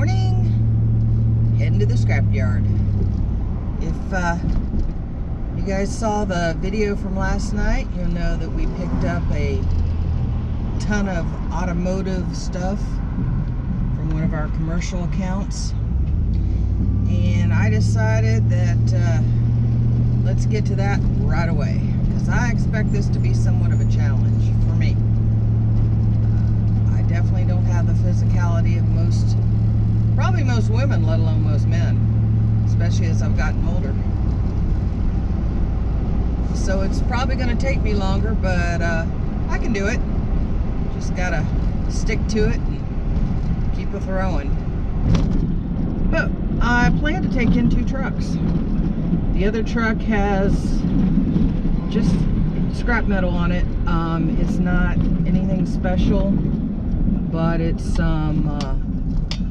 morning, heading to the scrapyard. If you guys saw the video from last night, you'll know that we picked up a ton of automotive stuff from one of our commercial accounts, and I decided that let's get to that right away, because I expect this to be somewhat of a challenge for me. I definitely don't have the physicality of probably most women, let alone most men, especially as I've gotten older. So it's probably going to take me longer, but I can do it. Just gotta stick to it and keep it throwing. But I plan to take in 2 trucks. The other truck has just scrap metal on it. It's not anything special, but it's some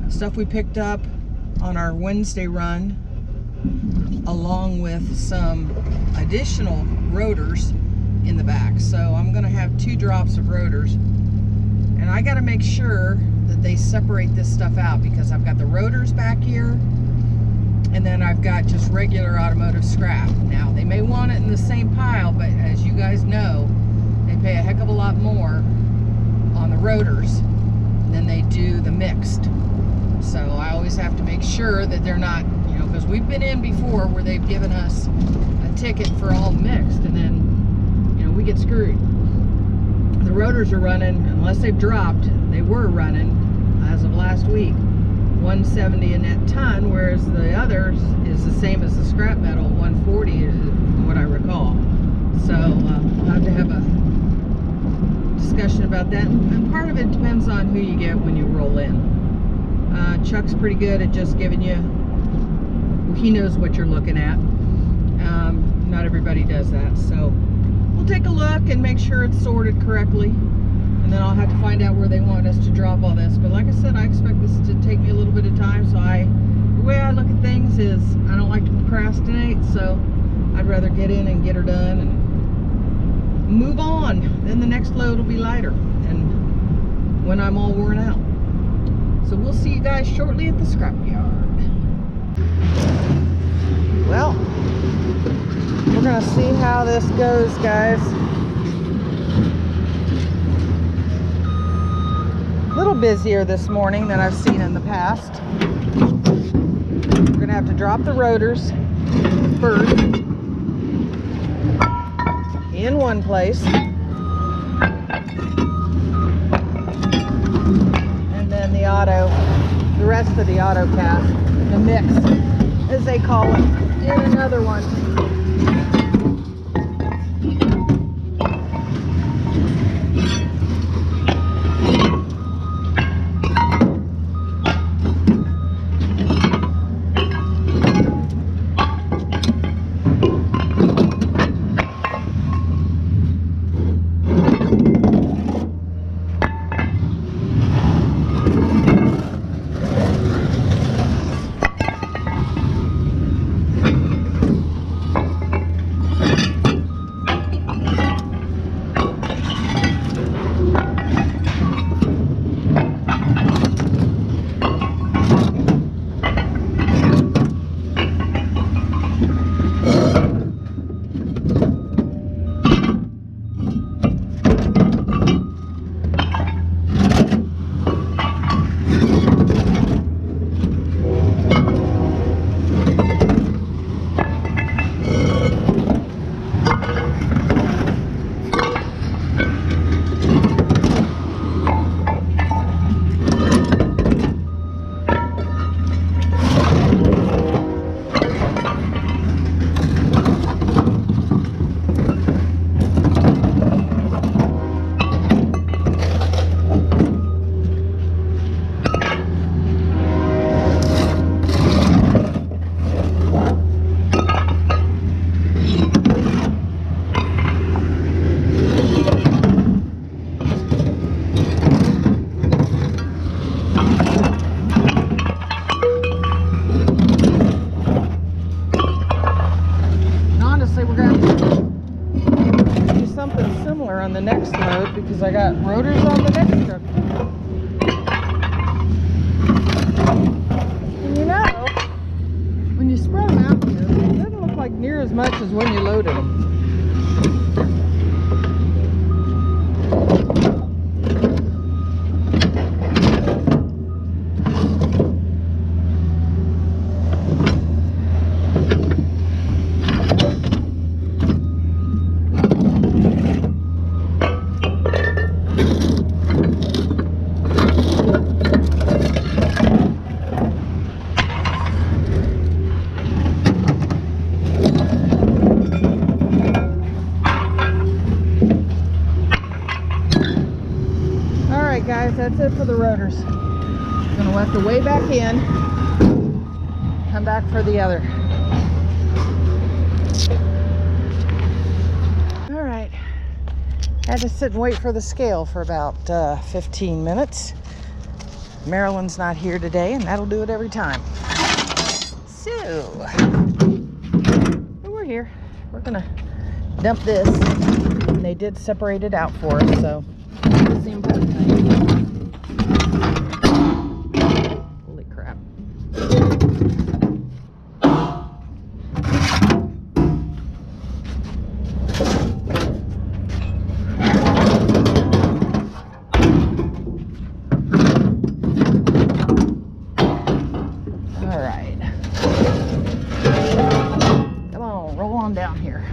stuff we picked up on our Wednesday run, along with some additional rotors in the back. So I'm gonna have 2 drops of rotors, and I gotta make sure that they separate this stuff out, because I've got the rotors back here, and then I've got just regular automotive scrap. Now, they may want it in the same pile, but as you guys know, they pay a heck of a lot more on the rotors than they do the mixed. So I always have to make sure that they're not, because we've been in before where they've given us a ticket for all mixed, and then, we get screwed. The rotors are running, unless they've dropped, they were running, as of last week, 170 a net ton, whereas the others is the same as the scrap metal, 140 is what I recall. So we'll have to have a discussion about that, and part of it depends on who you get when you roll in. Chuck's pretty good at just giving you, he knows what you're looking at. Not everybody does that, so we'll take a look and make sure it's sorted correctly, and then I'll have to find out where they want us to drop all this. But like I said, I expect this to take me a little bit of time, so the way I look at things is I don't like to procrastinate, so I'd rather get in and get her done and move on. Then the next load will be lighter, and when I'm all worn out. So we'll see you guys shortly at the scrapyard. Well, we're gonna see how this goes, guys. A little busier this morning than I've seen in the past. We're gonna have to drop the rotors first in one place, and then the rest of the auto cast, the mix, as they call it, in another one. guys, that's it for the rotors. Gonna have to weigh back in, come back for the other. All right, had to sit and wait for the scale for about 15 minutes. Marilyn's not here today, and that'll do it every time. So, we're here. We're gonna dump this. And they did separate it out for us, so that's the important thing. Holy crap. All right. Come on, roll on down here.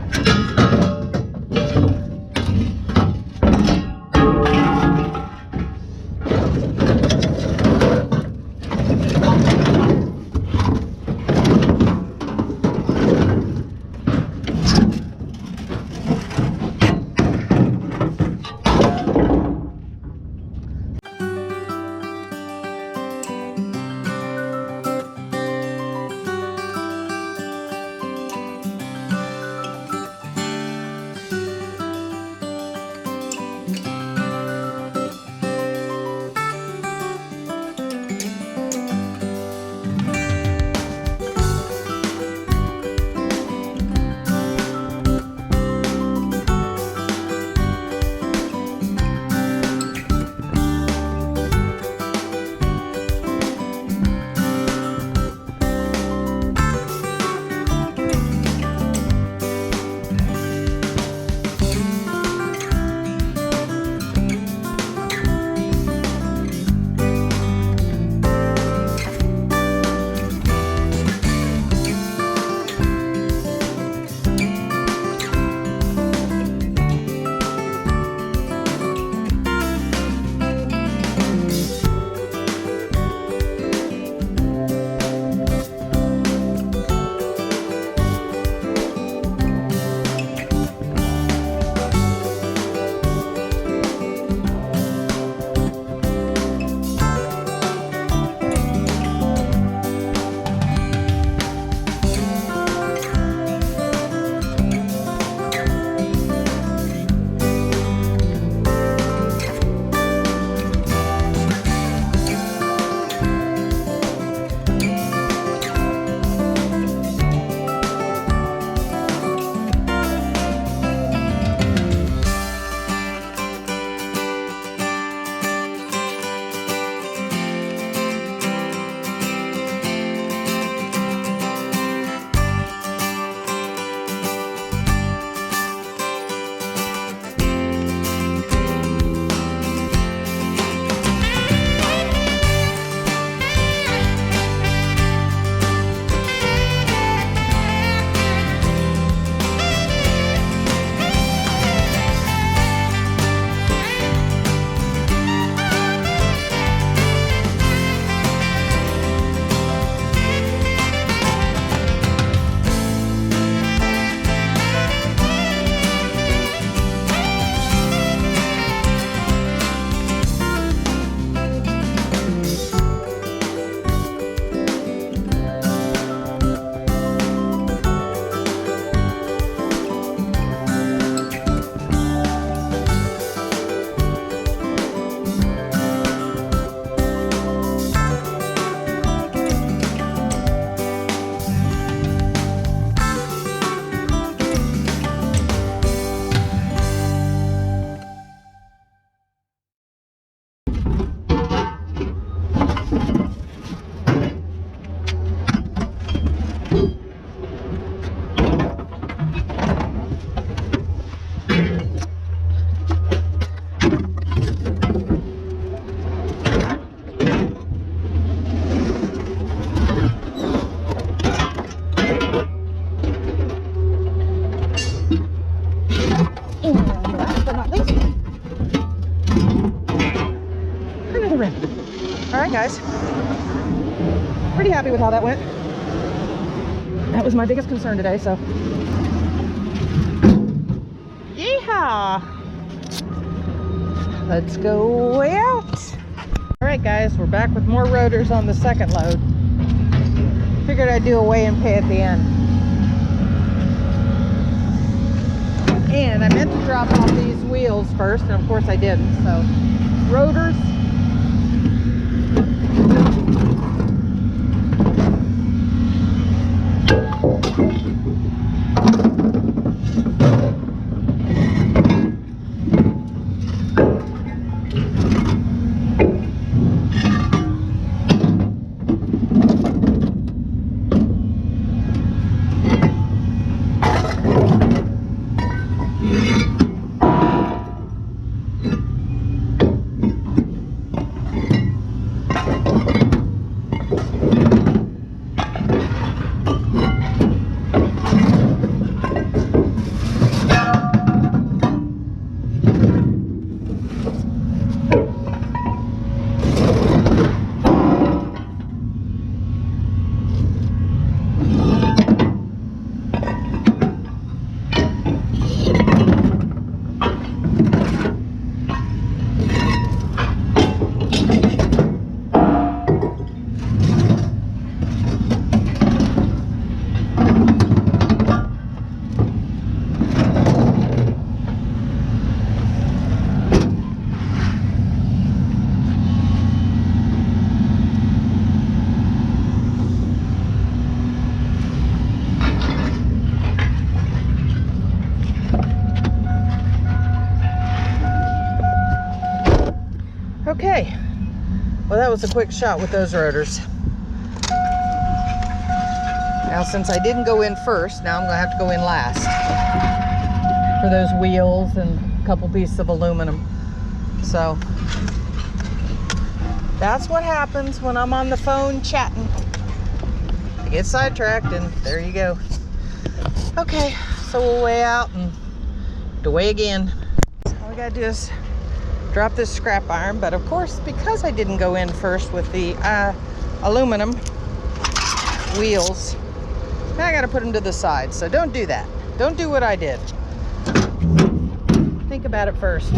Alright guys, pretty happy with how that went. That was my biggest concern today, so yeehaw! Let's go way out. Alright guys, we're back with more rotors on the second load. Figured I'd do a weigh and pay at the end. And I meant to drop off these wheels first, and of course I didn't. So, rotors. Okay, well that was a quick shot with those rotors. Now since I didn't go in first, now I'm going to have to go in last for those wheels and a couple pieces of aluminum. So that's what happens when I'm on the phone chatting. I get sidetracked and there you go. Okay, so we'll weigh out and to weigh again. All we got to do is drop this scrap iron, but of course because I didn't go in first with the aluminum wheels, now I got to put them to the side. So don't do that. Don't do what I did. Think about it first.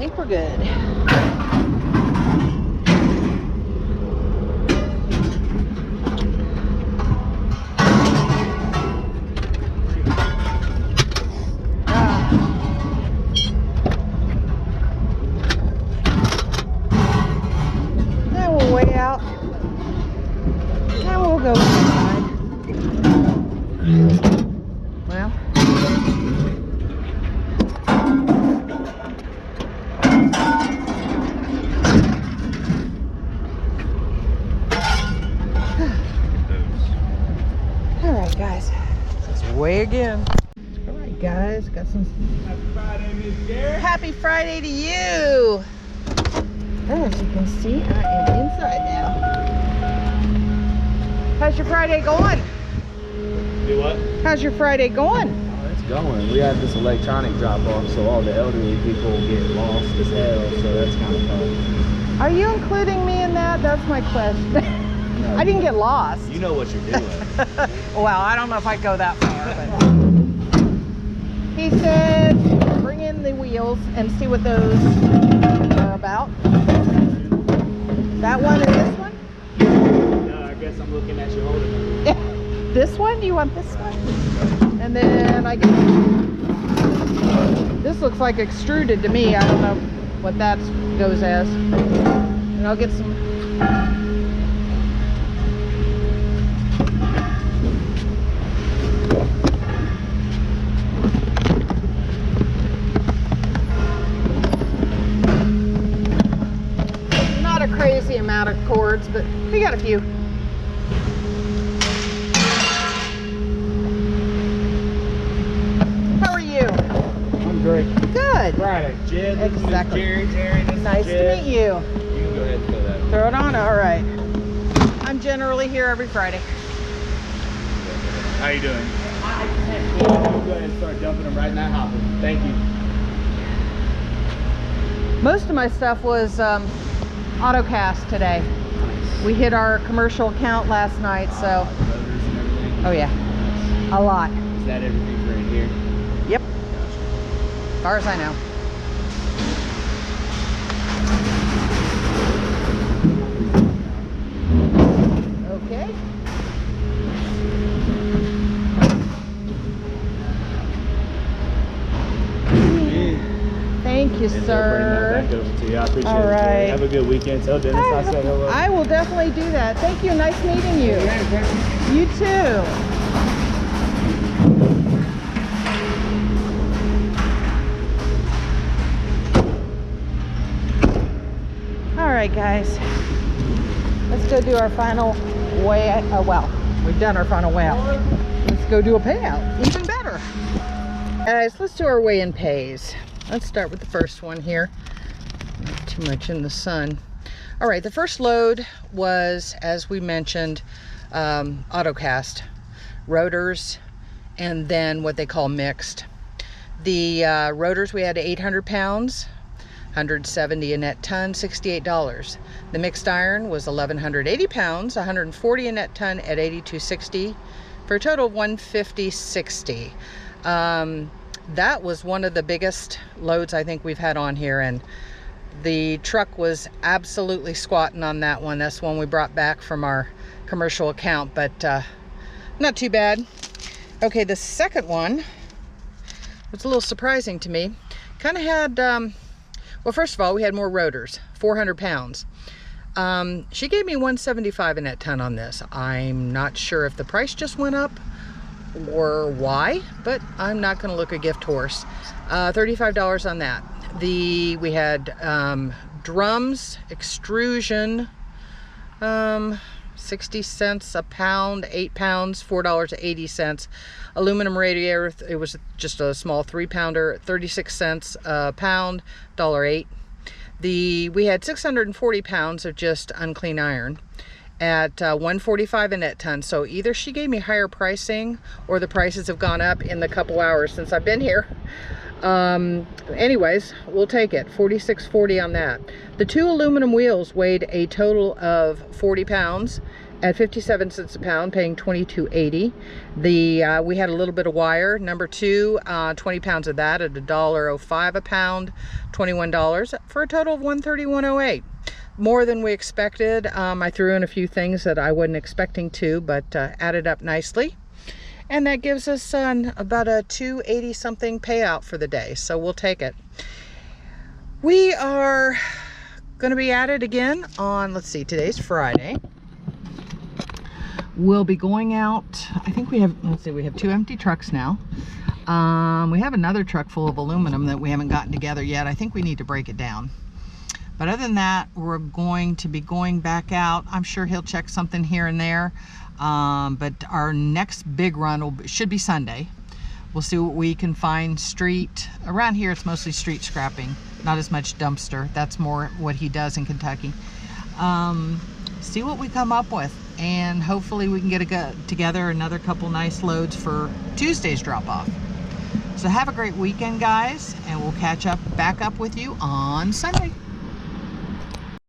think we're good. Then we'll weigh out. Then we'll go inside. Well. Alright guys, let's weigh again. Alright guys, got some... Happy Friday, Miss Gary. Happy Friday to you! As you can see, I am inside now. How's your Friday going? Do what? How's your Friday going? Oh, it's going. We have this electronic drop off, so all the elderly people get lost as hell, so that's kind of fun. Are you including me in that? That's my question. No, I didn't get lost. You know what you're doing. Well, I don't know if I go that far, but he said bring in the wheels and see what those are about. That one and this one? No, I guess I'm looking at you holding them. This one? Do you want this one? And then I guess this looks like extruded to me. I don't know what that goes as. And I'll get some. Not a crazy amount of cords, but we got a few. How are you? I'm great. Good. Friday. Jed, this is Miss Exactly. Gary, Terry, this is Nice to Jed. meet you. You can go ahead and fill that. Throw it on? All right. I'm generally here every Friday. How you doing? You go ahead and start dumping them right now. Hopper. Thank you. Most of my stuff was AutoCast today. Nice. We hit our commercial account last night, so Motors and everything. oh yeah, a lot. Is that everything for in here? Yep, Gotcha. as far as I know. Okay. Thank you, And they'll sir. bring that back over to you. I appreciate All it. Terry. right. Have a good weekend. Tell Dennis I said hello. I will definitely do that. Thank you. Nice meeting you. You too. All right, guys. Let's go do our final weigh. Well, we've done our final weigh out. Let's go do a payout. Even better. Guys, let's do our weigh and pays. Let's start with the first one here. Not too much in the sun. All right, the first load was, as we mentioned, AutoCast rotors, and then what they call mixed. The rotors, we had 800 pounds, 170 a net ton, $68. The mixed iron was 1,180 pounds, 140 a net ton at 82.60, for a total of 150.60. That was one of the biggest loads I think we've had on here, and the truck was absolutely squatting on that one. That's the one we brought back from our commercial account, but not too bad. Okay, the second one was a little surprising to me. Kind of had, well, first of all, we had more rotors, 400 pounds. She gave me 175 a net ton on this. I'm not sure if the price just went up or why, but I'm not going to look a gift horse. $35 on that. We had drums, extrusion, 60 cents a pound, 8 pounds, $4.80. Aluminum radiator, it was just a small 3-pounder, 36 cents a pound, $1.08. We had 640 pounds of just unclean iron at 145 a net ton. So either she gave me higher pricing or the prices have gone up in the couple hours since I've been here. Anyways, we'll take it. 46.40 on that. The two aluminum wheels weighed a total of 40 pounds at 57 cents a pound, paying $22.80. The we had a little bit of wire, number 2, 20 pounds of that at $1.05 a pound, $21, for a total of $131.08. More than we expected. I threw in a few things that I wasn't expecting to, but added up nicely. And that gives us about a $2.80 something payout for the day, so we'll take it. We are going to be at it again on, let's see, today's Friday. We'll be going out, I think we have, let's see, we have 2 empty trucks now. We have another truck full of aluminum that we haven't gotten together yet. I think we need to break it down. But other than that, we're going to be going back out. I'm sure he'll check something here and there. But our next big run should be Sunday. We'll see what we can find street. Around here, it's mostly street scrapping, not as much dumpster. That's more what he does in Kentucky. See what we come up with, and hopefully we can get together another couple nice loads for Tuesday's drop-off. So have a great weekend, guys, and we'll catch back up with you on Sunday.